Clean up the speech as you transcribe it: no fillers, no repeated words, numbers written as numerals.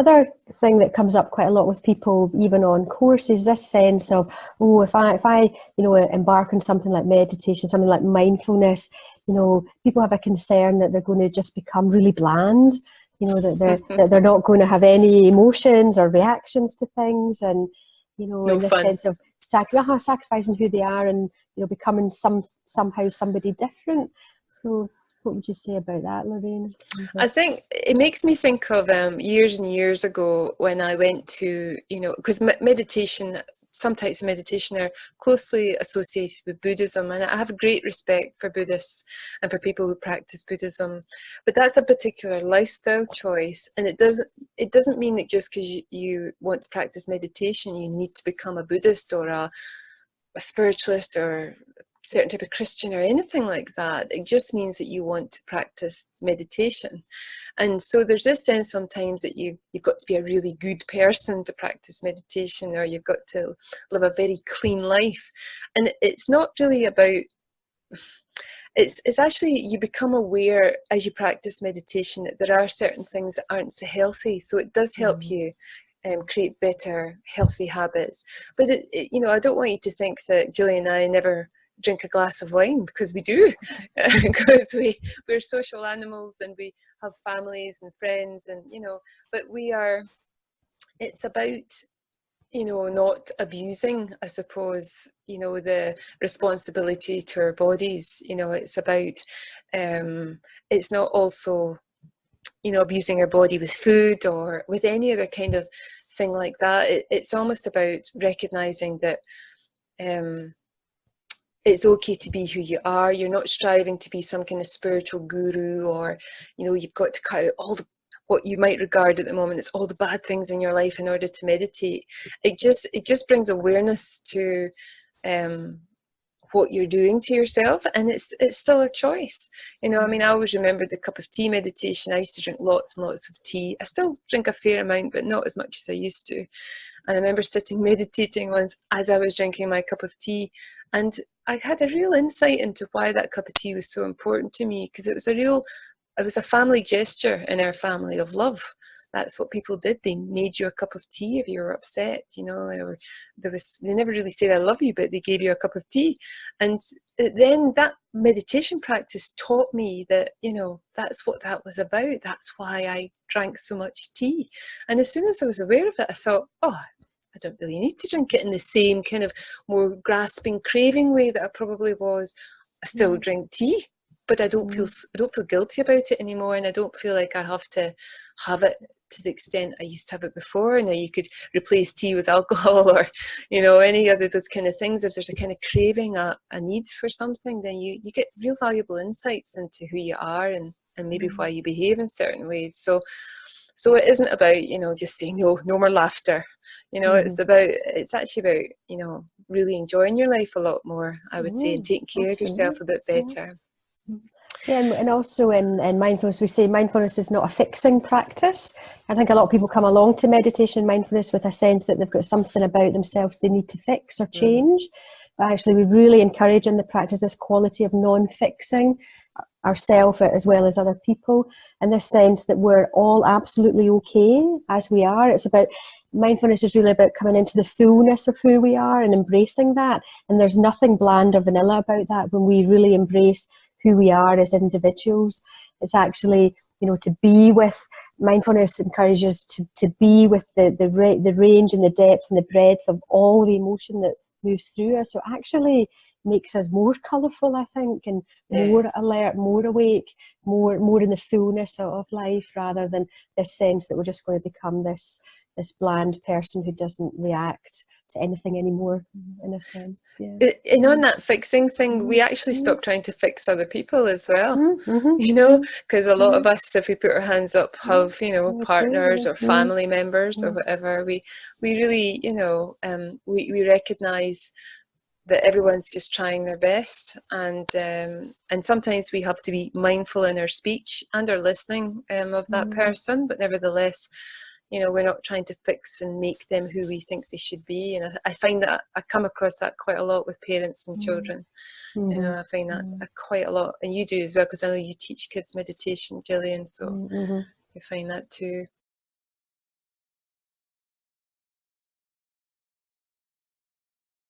other thing that comes up quite a lot with people, even on courses, this sense of, oh, if I embark on something like meditation, something like mindfulness, people have a concern that they're going to just become really bland, that they're not going to have any emotions or reactions to things, and No in this fun. sense of sacrificing who they are and becoming somehow somebody different. So what would you say about that, Lorraine? I think it makes me think of years and years ago when I went to, because meditation, some types of meditation are closely associated with Buddhism, and I have great respect for Buddhists and for people who practice Buddhism, but that's a particular lifestyle choice, and it doesn't mean that just because you want to practice meditation you need to become a Buddhist or a spiritualist or certain type of Christian or anything like that. It just means that you want to practice meditation. And so there's this sense sometimes that you've got to be a really good person to practice meditation, or you've got to live a very clean life. And it's not really about, it's actually, you become aware as you practice meditation that there are certain things that aren't so healthy. So it does help you create better, healthy habits. But I don't want you to think that Gillian and I never drink a glass of wine, because we do, because we're social animals and we have families and friends, and but it's about not abusing, I suppose, the responsibility to our bodies. It's about it's not also abusing our body with food or with any other kind of thing like that. It's almost about recognizing that it's okay to be who you are. You're not striving to be some kind of spiritual guru, or you've got to cut out what you might regard at the moment as all the bad things in your life in order to meditate. It just brings awareness to what you're doing to yourself, and it's still a choice. I always remember the cup of tea meditation. I used to drink lots and lots of tea. I still drink a fair amount, but not as much as I used to. And I remember sitting meditating once as I was drinking my cup of tea, and I had a real insight into why that cup of tea was so important to me, because it was a family gesture in our family of love. That's what people did. They made you a cup of tea if you were upset, or they never really said I love you, but they gave you a cup of tea. And then that meditation practice taught me that, that's what that was about. That's why I drank so much tea. And as soon as I was aware of it, I thought, oh, I don't really need to drink it in the same kind of more grasping, craving way that I probably was. I still drink tea, but I don't feel guilty about it anymore, and I don't feel like I have to have it to the extent I used to have it before. Now you could replace tea with alcohol, or any other those kind of things. If there's a kind of craving, a need for something, then you get real valuable insights into who you are and maybe why you behave in certain ways. So it isn't about just saying no more laughter. It's actually about really enjoying your life a lot more, I would say, and taking care of yourself a bit better. Yeah, and also in mindfulness, we say mindfulness is not a fixing practice. I think a lot of people come along to meditation and mindfulness with a sense that they've got something about themselves they need to fix or change. But actually, we really encourage in the practice this quality of non-fixing ourselves as well as other people, in this sense that we're all absolutely okay as we are. It's about, mindfulness is really about coming into the fullness of who we are and embracing that. And there's nothing bland or vanilla about that when we really embrace who we are as individuals. It's actually, to be with, mindfulness encourages to be with the range and the depth and the breadth of all the emotion that moves through us. So it actually makes us more colourful, I think, and more alert, more awake, more in the fullness of life, rather than this sense that we're just going to become this bland person who doesn't react to anything anymore, in a sense. And on that fixing thing, we actually stop trying to fix other people as well, because a lot of us, if we put our hands up, have partners or family members or whatever. We really we recognize that everyone's just trying their best, and sometimes we have to be mindful in our speech and our listening of that person, but nevertheless, we're not trying to fix and make them who we think they should be. And I find that I come across that quite a lot with parents and children. I find that quite a lot, and you do as well, because I know you teach kids meditation, Gillian, so you find that too.